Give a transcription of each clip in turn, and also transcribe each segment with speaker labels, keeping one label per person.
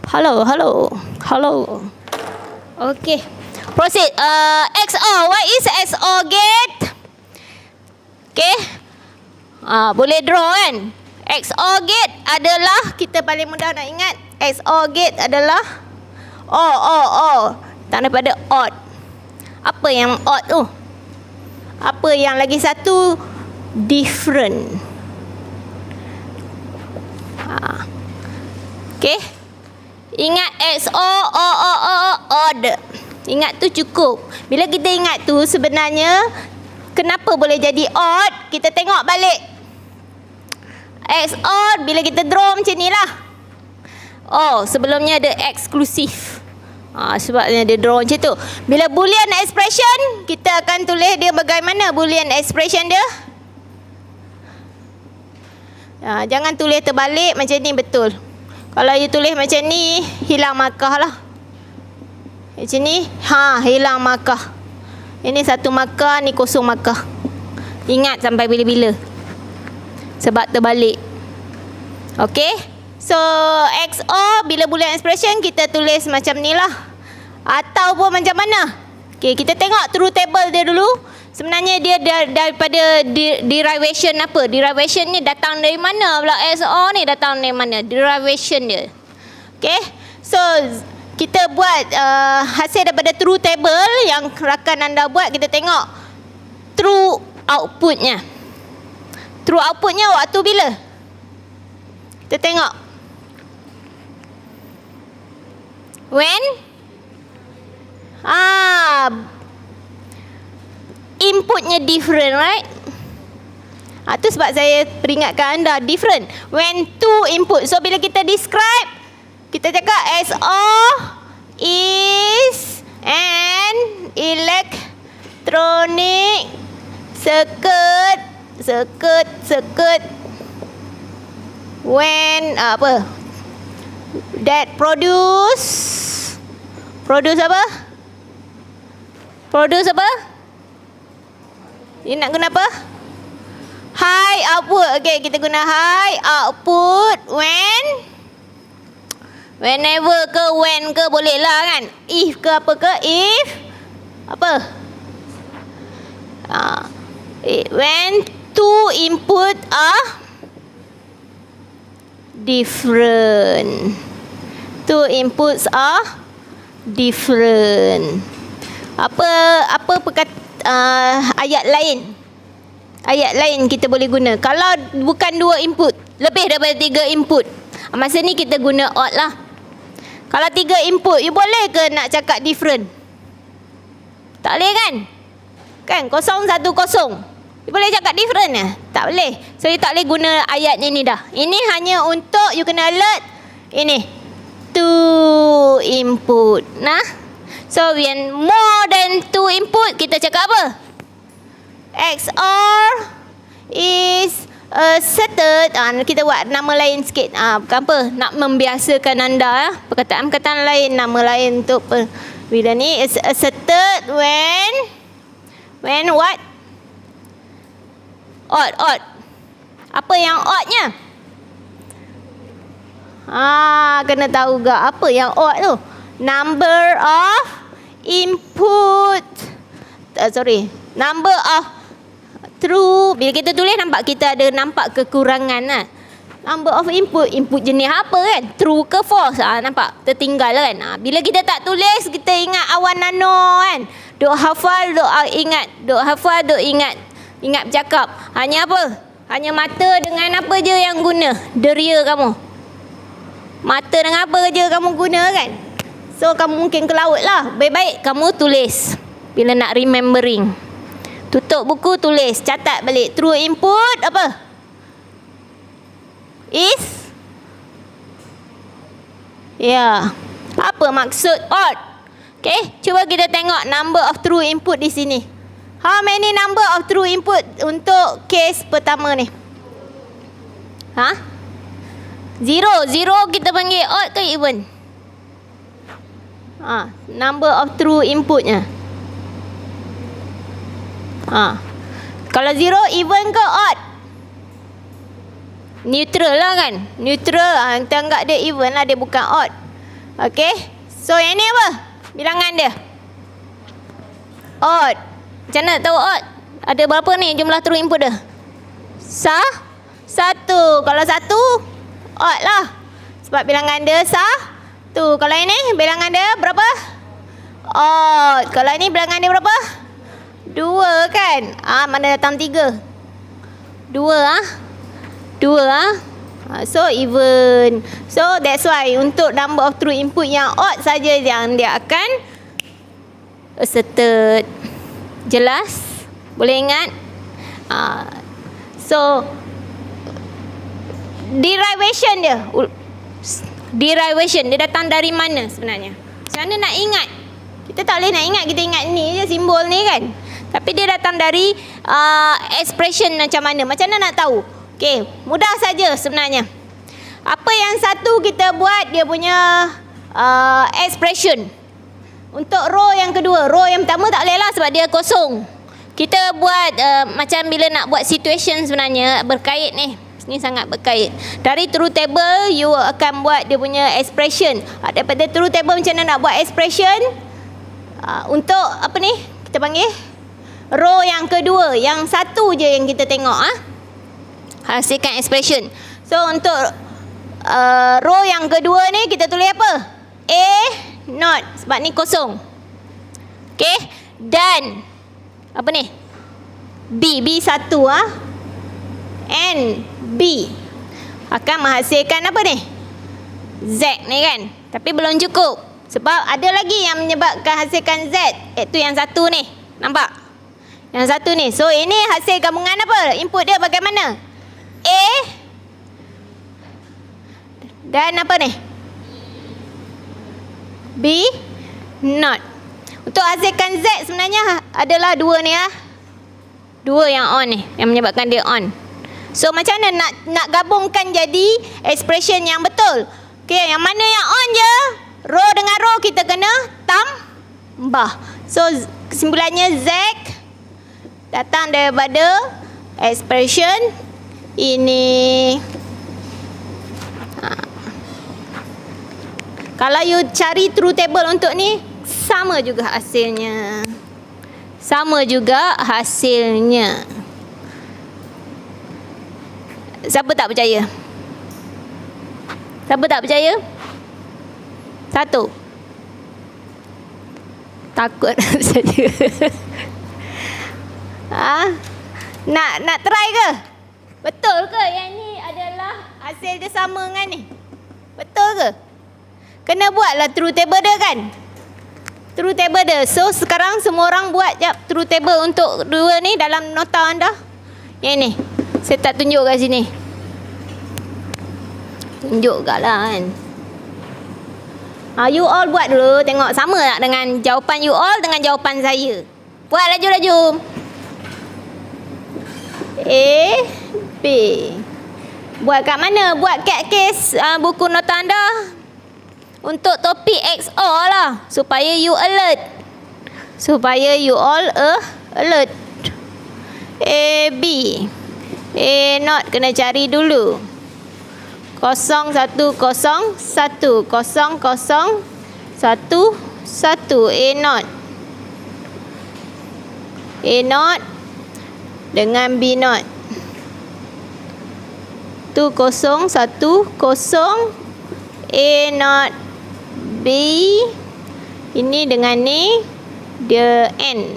Speaker 1: Hello, hello, hello. Okay, proceed. XOR. What is XOR gate? Okay. Boleh draw kan? XOR gate adalah, kita paling mudah nak ingat, XOR gate adalah tanda pada odd. Apa yang odd tu? Apa yang lagi satu? Different. Okay. Ingat XOR, odd. Ingat tu cukup. Bila kita ingat tu, sebenarnya kenapa boleh jadi odd, kita tengok balik. XOR bila kita draw macam ni lah. Sebelumnya ada eksklusif. Sebabnya dia draw macam tu. Bila boolean expression, kita akan tulis dia bagaimana boolean expression dia. Jangan tulis terbalik macam ni, betul. Kalau you tulis macam ni, hilang markah lah. Macam ni, hilang markah. Ini satu markah, ni kosong markah. Ingat sampai bila-bila. Sebab terbalik. Okay. So XOR bila boolean expression kita tulis macam ni lah. Ataupun macam mana? Okay, kita tengok true table dia dulu. Sebenarnya dia daripada derivation apa? Derivation ni datang dari mana pula? XOR ni datang dari mana? Derivation dia. Okay. So kita buat hasil daripada true table yang rakan anda buat. Kita tengok true outputnya. True outputnya waktu bila? Kita tengok. When? Inputnya different, right? Tu sebab saya peringatkan anda, different. When two input. So bila kita describe, kita cakap XOR is an electronic circuit when that produce apa? Ni nak guna apa? High output. Okay, kita guna high output whenever ke when ke boleh lah kan? If ke apa ke? If apa? When two input are different. Two inputs are different. Ayat lain? Ayat lain kita boleh guna. Kalau bukan dua input, lebih daripada 3 input, masa ni kita guna odd lah. Kalau 3 input, you boleh ke nak cakap different? Tak boleh kan? Kan 010. You boleh cakap different ya? Tak boleh. So you tak boleh guna ayat ni dah. Ini hanya untuk you kena alert. Ini 2 input. So when more than 2 input, kita cakap apa? XOR is asserted. Kita buat nama lain sikit. Bukan apa, nak membiasakan anda perkataan-perkataan lain, nama lain untuk bila ni is asserted when what? Odd. Apa yang oddnya? Kena tahu gak apa yang odd tu? Number of input. Number of true. Bila kita tulis nampak kita ada nampak kekurangan lah. Number of input. Input jenis apa kan? True ke false? Nampak? Tertinggal kan? Bila kita tak tulis, kita ingat awan nano kan? Duk hafal, duk ingat. Duk hafal, duk ingat. Ingat bercakap. Hanya apa? Hanya mata dengan apa je yang guna? Deria kamu. Mata dengan apa je kamu guna kan? So kamu mungkin ke laut lah. Baik-baik kamu tulis. Bila nak remembering. Tutup buku, tulis. Catat balik. True input apa? Is? Ya. Apa maksud odd? Okay. Cuba kita tengok number of true input di sini. How many number of true input untuk case pertama ni? 0 kita panggil odd ke even? Number of true inputnya. Kalau 0 even ke odd? Neutral lah kan? Neutral. Kita anggap dia even lah, dia bukan odd. Okey. So yang ni apa? Bilangan dia. Odd. Macam mana tahu odd? Ada berapa ni jumlah true input dia? Satu. Kalau satu, odd lah. Sebab bilangan dia satu. Kalau ini bilangan dia berapa? Odd. Kalau ini bilangan dia berapa? 2 kan? Mana datang 3? 2 so even. So that's why untuk number of true input yang odd saja yang dia akan asserted. Jelas? Boleh ingat? So derivation dia datang dari mana sebenarnya? Macam mana nak ingat? Kita tak boleh nak ingat, kita ingat ni je simbol ni kan. Tapi dia datang dari expression macam mana nak tahu? Okey, mudah saja sebenarnya. Apa yang satu kita buat dia punya expression. Untuk row yang kedua, row yang pertama tak boleh lah sebab dia kosong. Kita buat macam bila nak buat situation sebenarnya berkait ni. Ni sangat berkait. Dari true table you akan buat dia punya expression. Daripada true table macam mana nak buat expression? Untuk apa ni? Kita panggil row yang kedua, yang satu je yang kita tengok hasilkan expression. So untuk row yang kedua ni kita tulis apa? A not sebab ni kosong. Okey, dan apa ni? B satu and B akan menghasilkan apa ni? Z ni kan. Tapi belum cukup sebab ada lagi yang menyebabkan hasilkan Z, iaitu yang satu ni. Nampak? Yang satu ni. So ini hasil gabungan apa? Input dia bagaimana? A dan apa ni? B not. Untuk hasilkan Z sebenarnya adalah dua ni dua yang on ni yang menyebabkan dia on. So macam mana nak gabungkan jadi expression yang betul? Okey, yang mana yang on je? Row dengan row kita kena tambah. So kesimpulannya Z datang daripada expression ini. Kalau you cari true table untuk ni, sama juga hasilnya. Siapa tak percaya? Satu. Takut saja. Nak try ke? Betul ke yang ni adalah hasil dia sama dengan ni? Betul ke? Kena buatlah true table dia kan? True table dia. So sekarang semua orang buat true table untuk dua ni dalam nota anda. Yang ni. Saya tak tunjuk kat sini. Tunjuk kat lah kan. You all buat dulu. Tengok sama tak dengan jawapan you all dengan jawapan saya. Buat laju-laju. A, B. Buat kat mana? Buat kat kes buku nota anda. Untuk topik XOR lah. Supaya you alert. You all alert. A, B. A not kena cari dulu. 0, 1, 0, 1, 0, 0, 1, 1. A not dengan B not. 2, 0, 1, 0. A not B. Ini dengan ni dia N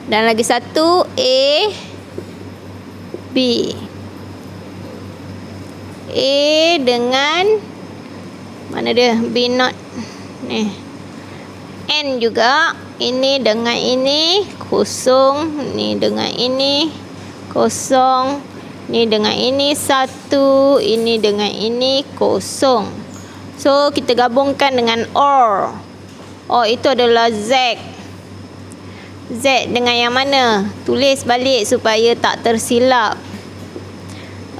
Speaker 1: dan lagi satu A B. A dengan mana dia? B not ni. N juga. Ini dengan ini kosong, ni dengan ini kosong, ni dengan ini 1, ini dengan ini kosong. So kita gabungkan dengan OR. OR itu adalah Z. Z dengan yang mana? Tulis balik supaya tak tersilap.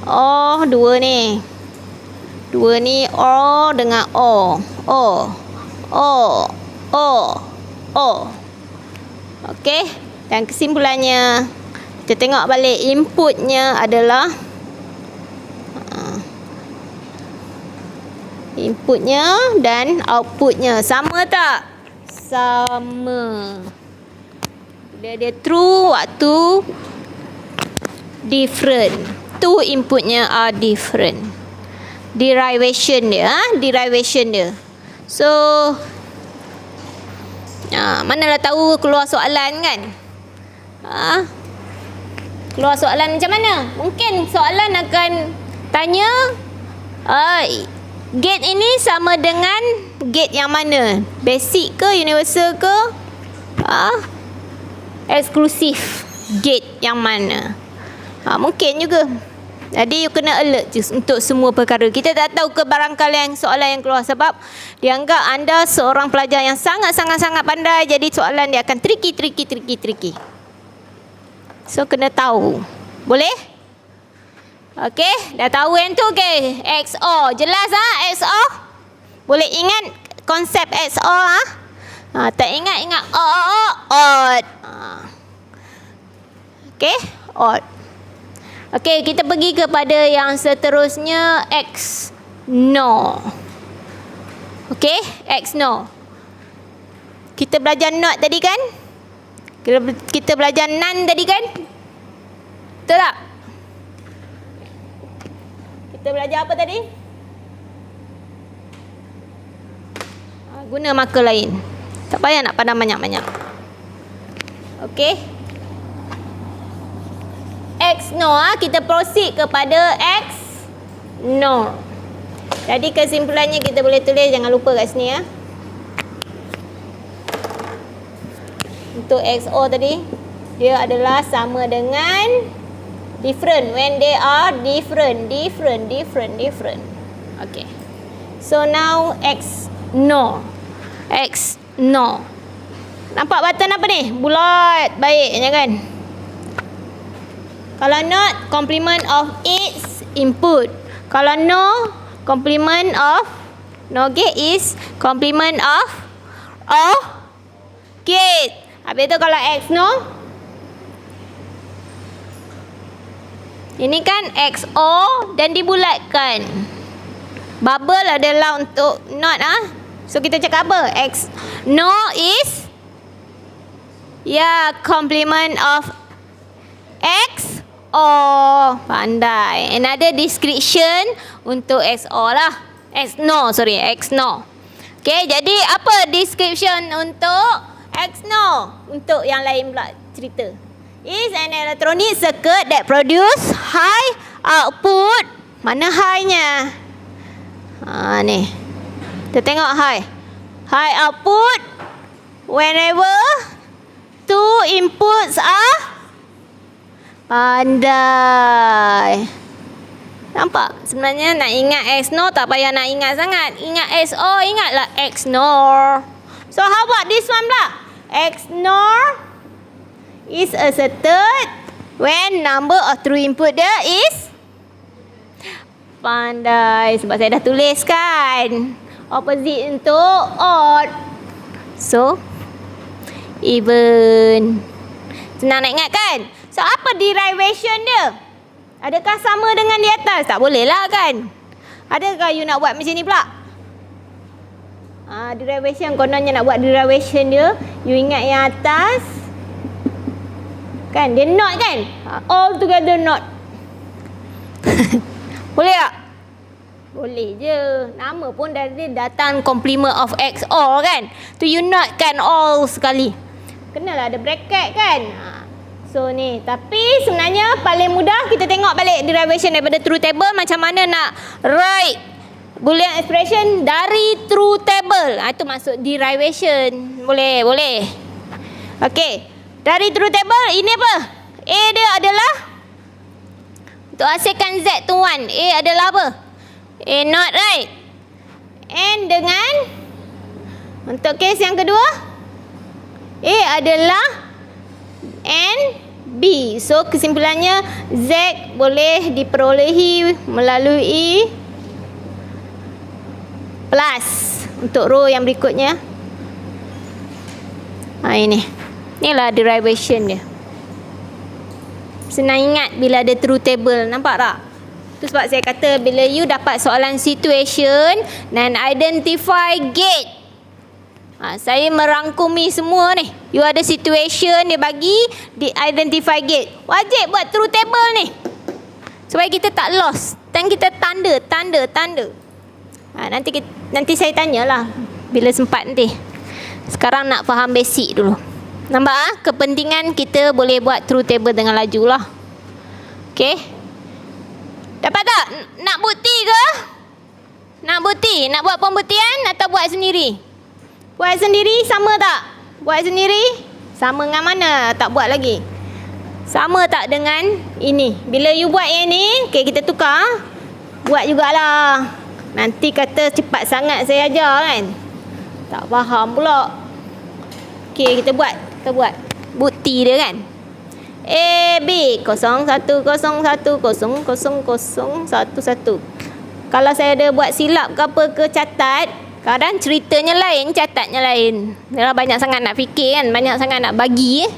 Speaker 1: Oh, dua ni. Dua ni O dengan O. O. O. O. O. Okey. Dan kesimpulannya, kita tengok balik inputnya adalah inputnya dan outputnya sama tak? Sama. Dia true waktu different. Two inputnya are different. Derivation dia. So manalah tahu keluar soalan kan? Keluar soalan macam mana? Mungkin soalan akan tanya gate ini sama dengan gate yang mana? Basic ke, universal ke, eksklusif gate yang mana? Mungkin juga. Jadi you kena alert untuk semua perkara. Kita tak tahu ke barangkali soalan yang keluar sebab dianggap anda seorang pelajar yang sangat-sangat pandai. Jadi soalan dia akan tricky. So kena tahu. Boleh? Okey, dah tahu yang tu ke? XOR. Jelas XOR? Boleh ingat konsep XOR tak ingat odd. Okey, odd. Okey, kita pergi kepada yang seterusnya, XNOR. Okey, XNOR. Kita belajar not tadi kan? Kita belajar NaN tadi kan? Betul tak? Kita belajar apa tadi? Guna marker lain. Tak payah nak padam banyak-banyak. Okey. XNOR, kita proceed kepada XNOR. Jadi kesimpulannya kita boleh tulis, jangan lupa kat sini ya. Untuk XOR tadi, dia adalah sama dengan different. When they are different. Okay. So now XNOR. Nampak button apa ni? Bulat. Baiknya kan? Kalau not, complement of its input. Kalau no, complement of no gate is complement of gate. Habis tu kalau XNOR, ini kan XOR dan dibulatkan. Bubble adalah untuk not So kita cakap apa? XNOR is complement of XOR. Pandai. Another description untuk XOR lah. XNOR. Okay, jadi apa description untuk XNOR? Untuk yang lain pula cerita. Is an electronic circuit that produce high output. Mana high-nya? Ni. Kita tengok high. High output whenever two inputs are pandai. Nampak? Sebenarnya nak ingat XNOR tak payah nak ingat sangat. Ingat XOR, ingatlah XNOR. So how about this one pula? XNOR is asserted when number of true input dia is pandai. Sebab saya dah tulis kan. Opposite untuk odd. So even. Senang nak ingat kan? So apa derivation dia? Adakah sama dengan di atas? Tak boleh lah kan? Adakah you nak buat macam ni pula? Derivation, kononnya nak buat derivation dia, you ingat yang atas kan? Dia not kan? All together not. Boleh tak? Boleh je. Nama pun dari datang complement of XOR kan? Tu you not kan all sekali. Kenalah ada bracket kan? So ni, tapi sebenarnya paling mudah kita tengok balik derivation daripada truth table. Macam mana nak write Boolean expression dari truth table. Itu maksud derivation. Boleh. Okey. Dari truth table ini apa? A dia adalah untuk hasilkan Z tu 1. A adalah apa? A not, right? And dengan untuk case yang kedua, A adalah and B. So kesimpulannya Z boleh diperolehi melalui plus untuk row yang berikutnya. Ini. Inilah derivation dia. Senang ingat bila ada truth table. Nampak tak? Itu sebab saya kata bila you dapat soalan situation dan identify gate. Saya merangkumi semua ni. You ada situation dia bagi, di identify gate. Wajib buat truth table ni. Supaya kita tak lost. Dan kita tanda. Nanti saya tanyalah bila sempat nanti. Sekarang nak faham basic dulu. Nampak kepentingan kita boleh buat truth table dengan laju lah. Okay. Dapat tak? Nak bukti ke? Nak bukti? Nak buat pembuktian atau buat sendiri? Buat sendiri sama tak? Buat sendiri sama dengan mana? Tak buat lagi. Sama tak dengan ini? Bila you buat yang ni, okay, kita tukar. Buat jugalah. Nanti kata cepat sangat saya ajar kan? Tak faham pula. Okay, kita buat. Bukti dia kan? A, B, 0101000011. Kalau saya ada buat silap ke apa ke catat, kadang ceritanya lain, catatnya lain. Dah banyak sangat nak fikir kan, banyak sangat nak bagi.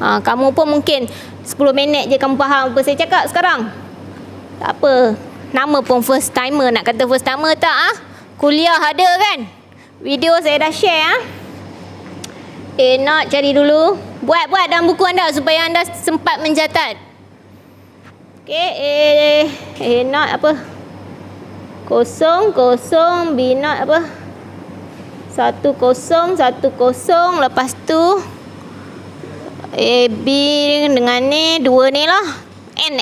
Speaker 1: Kamu pun mungkin 10 minit je kamu faham apa saya cakap sekarang. Tak apa. Nama pun first timer. Nak kata first timer tak? Kuliah ada kan? Video saya dah share. Nak cari dulu. Buat dalam buku anda supaya anda sempat mencatat. Okay, not apa? 00 B not apa? 1010. Lepas tu A B dengan ni, dua ni lah. N.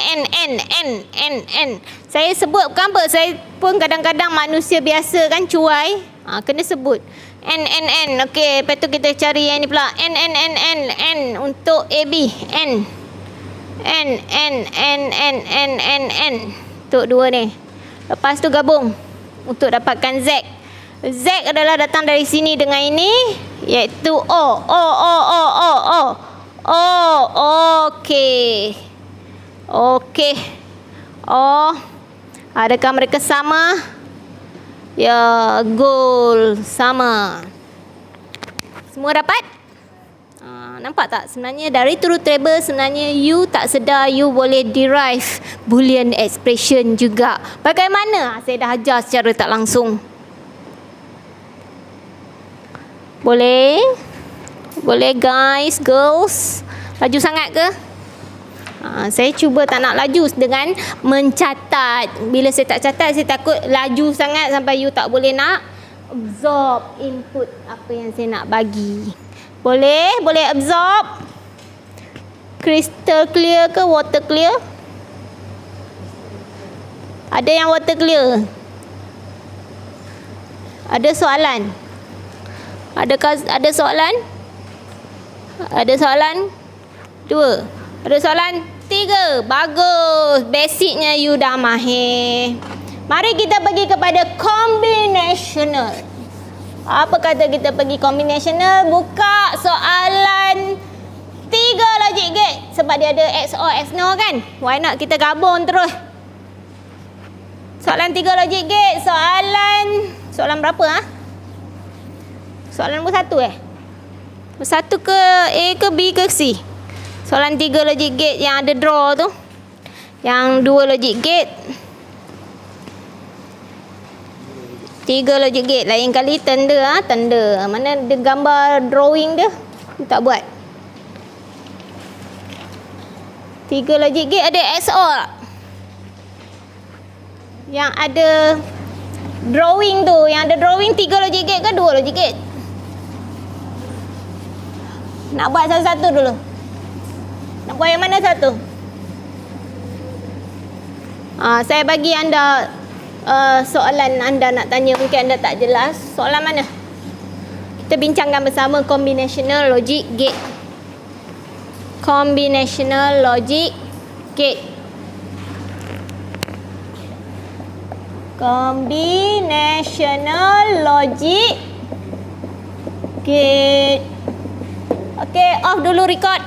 Speaker 1: Saya sebut bukan apa. Saya pun kadang-kadang manusia biasa kan, cuai. Kena sebut. N. Okey, lepas tu kita cari yang ni pula. N untuk AB. N. Untuk dua ni. Lepas tu gabung untuk dapatkan Z. Z adalah datang dari sini dengan ini, iaitu O. Okey. Adakah mereka sama? Ya, goal sama. Semua dapat? Nampak tak? Sebenarnya dari truth table, sebenarnya you tak sedar you boleh derive Boolean expression juga. Bagaimana? Saya dah ajar secara tak langsung. Boleh? Boleh guys, girls? Laju sangat ke? Saya cuba tak nak laju dengan mencatat. Bila saya tak catat, saya takut laju sangat sampai you tak boleh nak absorb input apa yang saya nak bagi. Boleh? Boleh absorb? Crystal clear ke water clear? Ada yang water clear? Ada soalan? Ada soalan? Ada soalan? 2. Ada soalan? 3. Bagus. Basicnya you dah mahir. Mari kita pergi kepada combinational. Apa kata kita pergi combinational? Buka soalan 3 logic gate. Sebab dia ada XOR, XNOR kan? Why not kita gabung terus? Soalan 3 logic gate. Soalan berapa? Soalan nombor 1 1 ke A ke B ke C? Soalan 3 logic gate yang ada draw tu. Yang 2 logic gate. 3 logic gate. Lain kali tanda. Mana ada gambar drawing dia? Tak buat. 3 logic gate ada XOR. Yang ada drawing tu. Yang ada drawing 3 logic gate ke 2 logic gate? Nak buat satu-satu dulu. Nak buat yang mana satu? Saya bagi anda soalan anda nak tanya. Mungkin anda tak jelas. Soalan mana? Kita bincangkan bersama combinational logic gate. Combinational logic gate. Combinational logic gate. Okey, off dulu record.